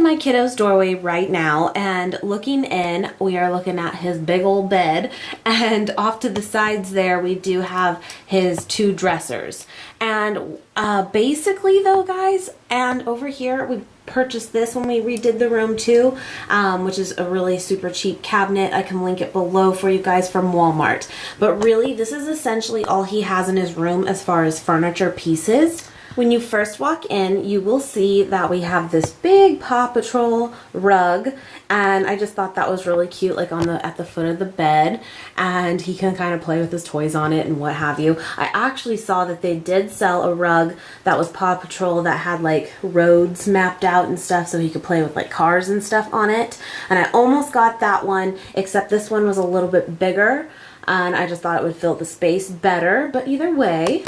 my kiddo's doorway right now, and looking in, we are looking at his big old bed, and off to the sides there we do have his 2 dressers. And basically though, guys, and over here we purchased this when we redid the room too, which is a really super cheap cabinet. I can link it below for you guys from Walmart. But really, this is essentially all he has in his room as far as furniture pieces. When you first walk in, you will see that we have this big Paw Patrol rug, and I just thought that was really cute, like at the foot of the bed, and he can kind of play with his toys on it and what have you. I actually saw that they did sell a rug that was Paw Patrol that had like roads mapped out and stuff, so he could play with like cars and stuff on it, and I almost got that one, except this one was a little bit bigger, and I just thought it would fill the space better. But either way,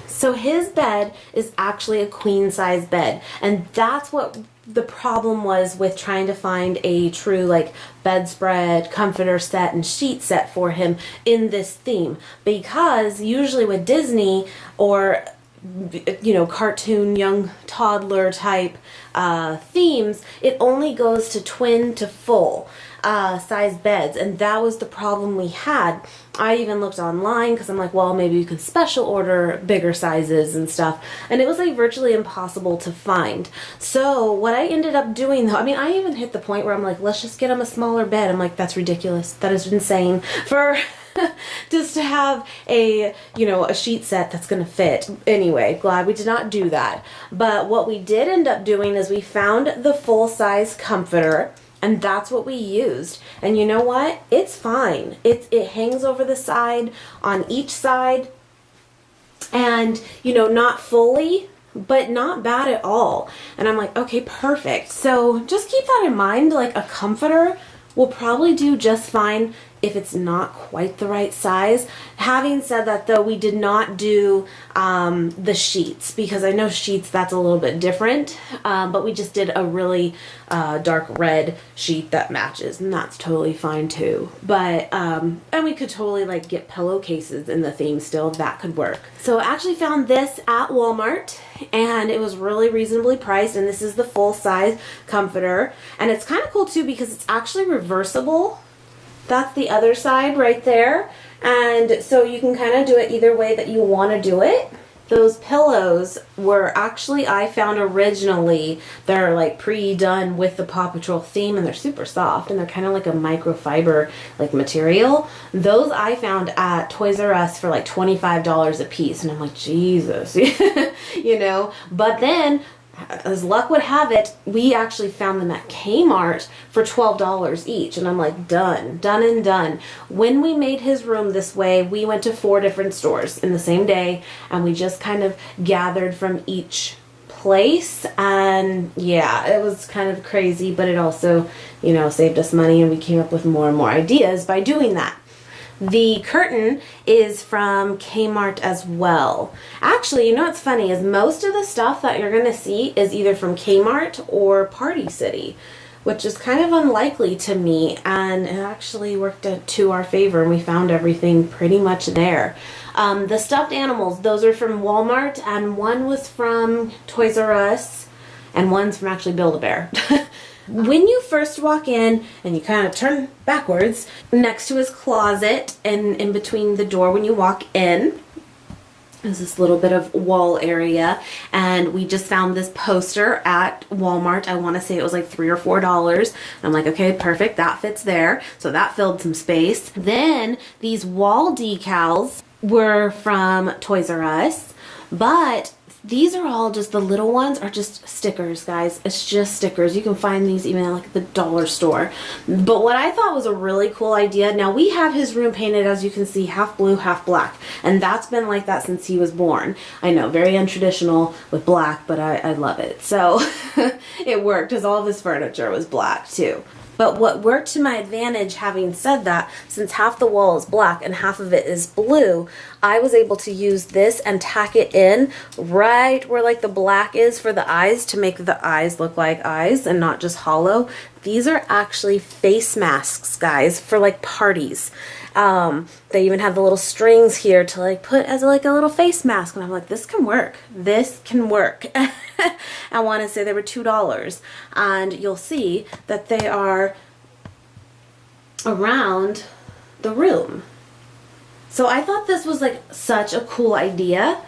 so his bed is actually a queen size bed, and that's what the problem was with trying to find a true like bedspread, comforter set, and sheet set for him in this theme, because usually with Disney or cartoon young toddler type themes, it only goes to twin to full size beds, and that was the problem we had. I even looked online because I'm like, well, maybe you can special order bigger sizes and stuff, and it was like virtually impossible to find. So what I ended up doing though, I mean, I even hit the point where I'm like, let's just get him a smaller bed. I'm like, that's ridiculous, that is insane for just to have a sheet set that's gonna fit. Anyway, glad we did not do that. But what we did end up doing is we found the full size comforter, and that's what we used. And you know what? It's fine. It hangs over the side on each side, and not fully, but not bad at all. And I'm like, okay, perfect. So just keep that in mind. Like, a comforter will probably do just fine if it's not quite the right size. Having said that though, we did not do the sheets, because I know sheets, that's a little bit different, but we just did a really dark red sheet that matches, and that's totally fine too. But and we could totally like get pillowcases in the theme still, that could work. So I actually found this at Walmart, and it was really reasonably priced, and this is the full size comforter, and it's kind of cool too because it's actually reversible. That's the other side right there, and so you can kind of do it either way that you want to do it. Those pillows were actually, I found originally, they're like pre-done with the Paw Patrol theme, and they're super soft, and they're kind of like a microfiber like material. Those I found at Toys R Us for like $25 a piece, and I'm like, Jesus, but then, as luck would have it, we actually found them at Kmart for $12 each, and I'm like, done and done. When we made his room this way, we went to 4 different stores in the same day, and we just kind of gathered from each place, and yeah, it was kind of crazy, but it also, saved us money, and we came up with more and more ideas by doing that. The curtain is from Kmart as well. Actually, what's funny is most of the stuff that you're going to see is either from Kmart or Party City, which is kind of unlikely to me, and it actually worked to our favor, and we found everything pretty much there. The stuffed animals, those are from Walmart, and one was from Toys R Us, and one's from actually Build-A-Bear. When you first walk in and you kind of turn backwards, next to his closet and in between the door when you walk in, there's this little bit of wall area, and we just found this poster at Walmart. I want to say it was like $3 or $4. And I'm like, okay, perfect, that fits there. So that filled some space. Then these wall decals were from Toys R Us, but these are all just, the little ones are just stickers, guys. It's just stickers. You can find these even at like the dollar store. But what I thought was a really cool idea, now we have his room painted, as you can see, half blue, half black. And that's been like that since he was born. I know, very untraditional with black, but I love it. So it worked, because all of his furniture was black too. But what worked to my advantage, having said that, since half the wall is black and half of it is blue, I was able to use this and tack it in right where like the black is for the eyes, to make the eyes look like eyes and not just hollow. These are actually face masks, guys, for like parties. They even have the little strings here to like put as like a little face mask, and I'm like, this can work. This can work. I want to say they were $2, and you'll see that they are around the room. So I thought this was like such a cool idea,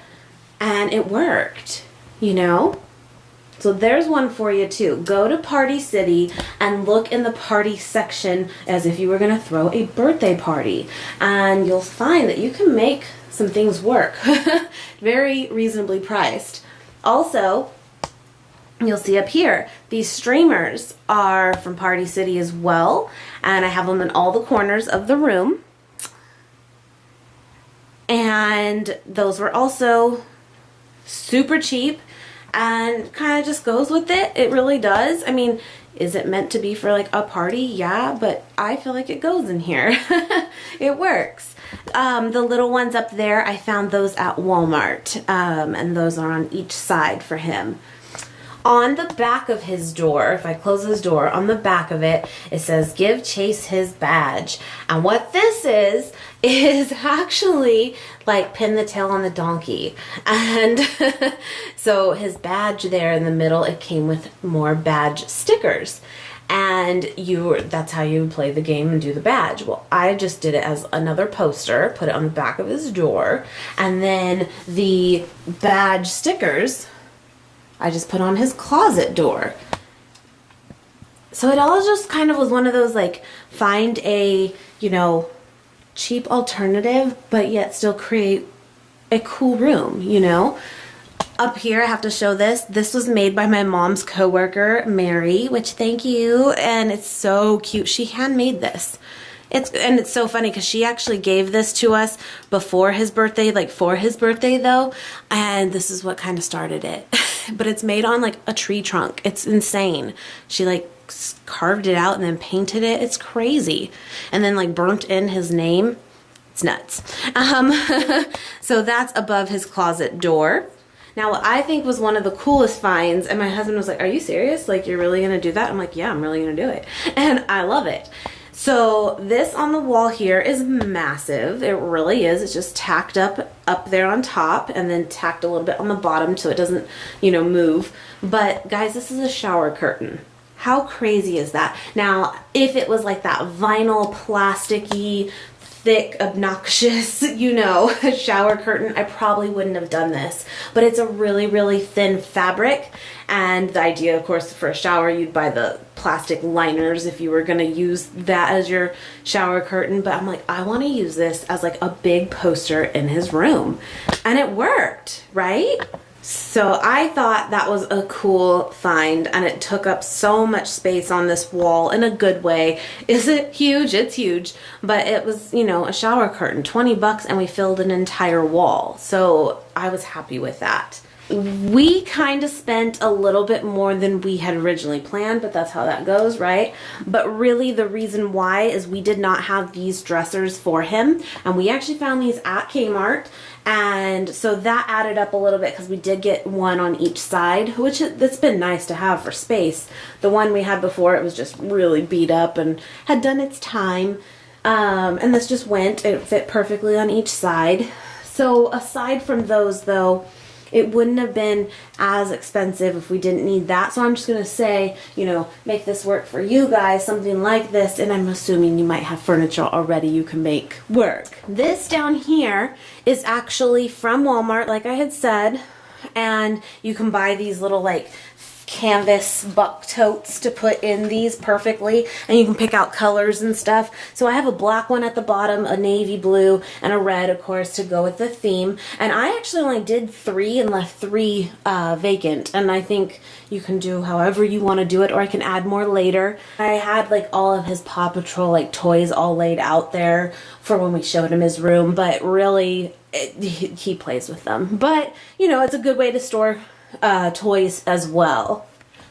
and it worked, you know? So there's one for you too. Go to Party City and look in the party section as if you were going to throw a birthday party. And you'll find that you can make some things work. Very reasonably priced. Also, you'll see up here, these streamers are from Party City as well. And I have them in all the corners of the room. And those were also super cheap. And kind of just goes with it. It really does. I mean, is it meant to be for like a party? Yeah, but I feel like it goes in here. It works. The little ones up there, I found those at Walmart. And those are on each side for him. On the back of his door, if I close his door, on the back of it, it says, give Chase his badge. And what this is actually like pin the tail on the donkey. And so his badge there in the middle, it came with more badge stickers. And that's how you play the game and do the badge. Well, I just did it as another poster, put it on the back of his door, and then the badge stickers I just put on his closet door. So it all just kind of was one of those like find a, you know, cheap alternative, but yet still create a cool room, you know. Up here, I have to show this. This was made by my mom's coworker, Mary, which thank you. And it's so cute. She handmade this. It's so funny because she actually gave this to us before his birthday, like for his birthday though. And this is what kind of started it. But it's made on like a tree trunk. It's insane. She like carved it out and then painted it. It's crazy. And then like burnt in his name. It's nuts. So that's above his closet door. Now what I think was one of the coolest finds, and my husband was like, are you serious? Like you're really gonna do that? I'm like, yeah, I'm really gonna do it. And I love it. So this on the wall here is massive. It really is. It's just tacked up there on top and then tacked a little bit on the bottom so it doesn't, you know, move. But guys, this is a shower curtain. How crazy is that? Now, if it was like that vinyl, plasticky, thick, obnoxious, you know, shower curtain, I probably wouldn't have done this. But it's a really, really thin fabric. And the idea, of course, for a shower, you'd buy the plastic liners if you were going to use that as your shower curtain. But I'm like, I want to use this as like a big poster in his room. And it worked, right? So I thought that was a cool find, and it took up so much space on this wall in a good way. Is it huge? It's huge. But it was, you know, a shower curtain, 20 bucks, and we filled an entire wall. So I was happy with that. We kind of spent a little bit more than we had originally planned, but that's how that goes, right? But really the reason why is we did not have these dressers for him, and we actually found these at Kmart, and so that added up a little bit because we did get one on each side, which it's been nice to have for space. The one we had before, it was just really beat up and had done its time, and this just went. It fit perfectly on each side. So aside from those though, it wouldn't have been as expensive if we didn't need that. So I'm just going to say, you know, make this work for you guys, something like this. And I'm assuming you might have furniture already you can make work. This down here is actually from Walmart, like I had said. And you can buy these little like canvas buck totes to put in these perfectly, and you can pick out colors and stuff. So I have a black one at the bottom, a navy blue, and a red, of course, to go with the theme. And I actually only did 3 and left 3 vacant, and I think you can do however you want to do it, or I can add more later. I had like all of his Paw Patrol like toys all laid out there for when we showed him his room, but really he plays with them. But you know, it's a good way to store toys as well.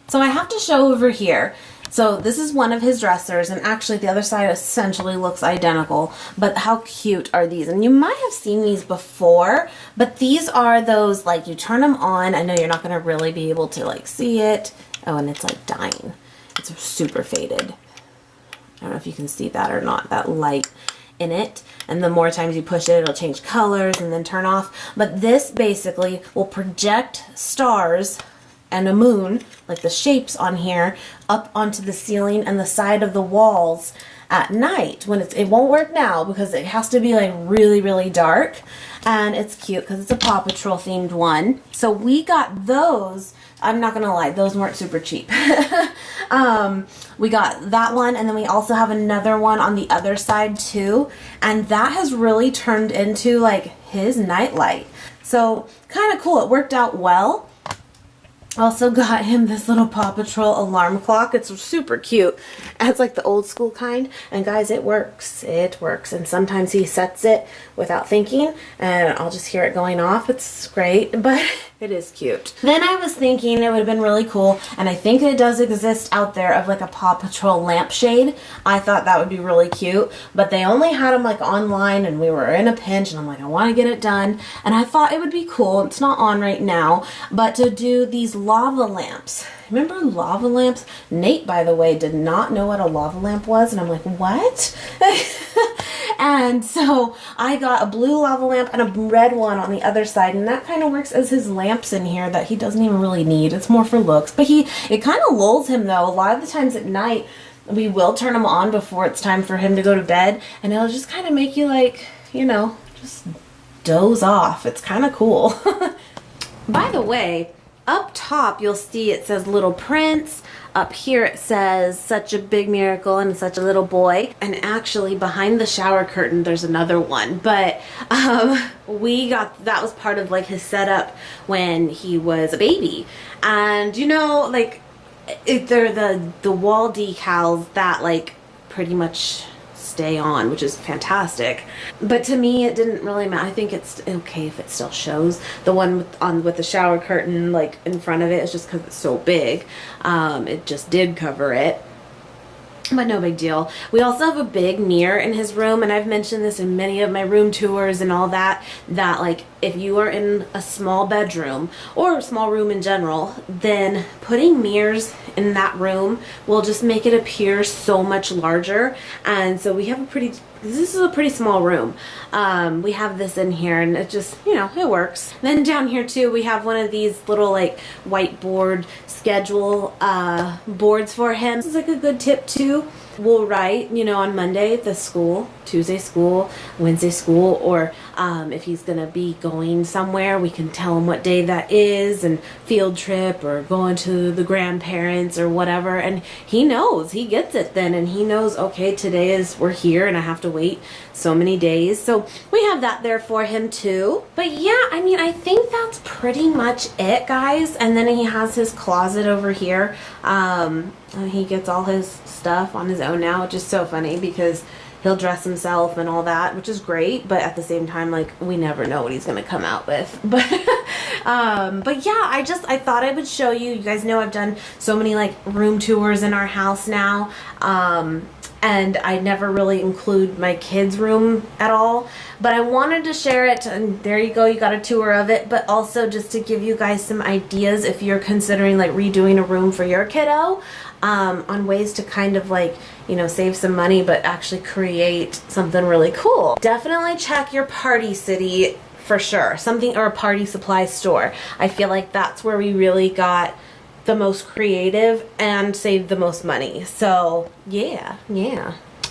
So I have to show over here. So this is one of his dressers, and actually the other side essentially looks identical, but how cute are these? And you might have seen these before, but these are those, like, you turn them on. I know you're not going to really be able to like see it. Oh, and it's like dying. It's super faded. I don't know if you can see that or not, that light. in it, and the more times you push it, it'll change colors and then turn off. But this basically will project stars and a moon, like the shapes on here, up onto the ceiling and the side of the walls at night when it won't work now because it has to be like really, really dark. And it's cute because it's a Paw Patrol themed one. So we got those. I'm not gonna lie, those weren't super cheap. We got that one, and then we also have another one on the other side too, and that has really turned into like his nightlight. So kind of cool. It worked out well. Also got him this little Paw Patrol alarm clock. It's super cute. It's like the old school kind. And guys, it works. It works. And sometimes he sets it without thinking and I'll just hear it going off. It's great, but it is cute. Then I was thinking it would have been really cool, and I think it does exist out there, of like a Paw Patrol lampshade. I thought that would be really cute, but they only had them like online and we were in a pinch and I'm like, I want to get it done. And I thought it would be cool. It's not on right now, but to do these lava lamps. Remember lava lamps? Nate, by the way, did not know what a lava lamp was, and I'm like, what? And so I got a blue lava lamp and a red one on the other side, and that kind of works as his lamps in here that he doesn't even really need. It's more for looks, but it kind of lulls him though. A lot of the times at night, we will turn them on before it's time for him to go to bed, and it'll just kind of make you like, you know, just doze off. It's kind of cool. By the way, up top you'll see it says Little Prince. Up here it says Such a Big Miracle and Such a Little Boy. And actually behind the shower curtain there's another one. But that was part of like his setup when he was a baby. And you know, like they're the wall decals that like pretty much stay on, which is fantastic. But to me it didn't really matter. I think it's okay if it still shows. The one with the shower curtain like in front of it is just because it's so big. It just did cover it, but no big deal. We also have a big mirror in his room, and I've mentioned this in many of my room tours and all that like if you are in a small bedroom or a small room in general, then putting mirrors in that room will just make it appear so much larger. And so we have this is a pretty small room. We have this in here, and it just, you know, it works. Then down here too, we have one of these little like whiteboard schedule boards for him. This is like a good tip too. We'll write, you know, on Monday the school, Tuesday school, Wednesday school, or if he's gonna be going somewhere, we can tell him what day that is, and field trip or going to the grandparents or whatever, and he knows, he gets it then, and he knows, okay, today we're here and I have to wait so many days. So we have that there for him too. But yeah, I mean, I think that's pretty much it, guys. And then he has his closet over here. He gets all his stuff on his own now, which is so funny because he'll dress himself and all that, which is great, but at the same time, like, we never know what he's gonna come out with. But yeah, I thought I would show you. You guys know I've done so many like room tours in our house now, and I never really include my kids' room at all, but I wanted to share it, and there you go, you got a tour of it. But also just to give you guys some ideas if you're considering like redoing a room for your kiddo, on ways to kind of like, you know, save some money but actually create something really cool. Definitely check your Party City for sure, something, or a party supply store. I feel like that's where we really got the most creative and saved the most money. So yeah.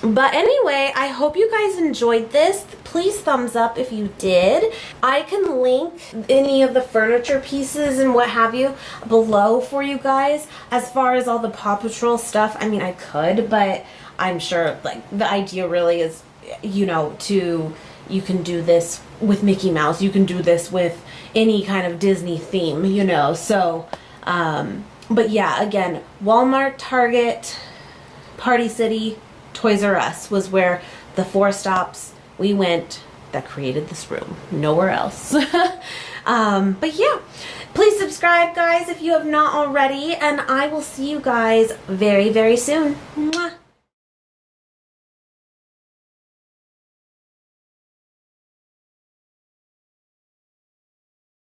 But anyway, I hope you guys enjoyed this. Please thumbs up if you did. I can link any of the furniture pieces and what have you below for you guys. As far as all the Paw Patrol stuff, I mean, I could, but I'm sure like the idea really is, you know, you can do this with Mickey Mouse. You can do this with any kind of Disney theme, you know. So, but yeah, again, Walmart, Target, Party City, Toys R Us was where the 4 stops we went that created this room. Nowhere else. But yeah, please subscribe, guys, if you have not already, and I will see you guys very, very soon. Mwah.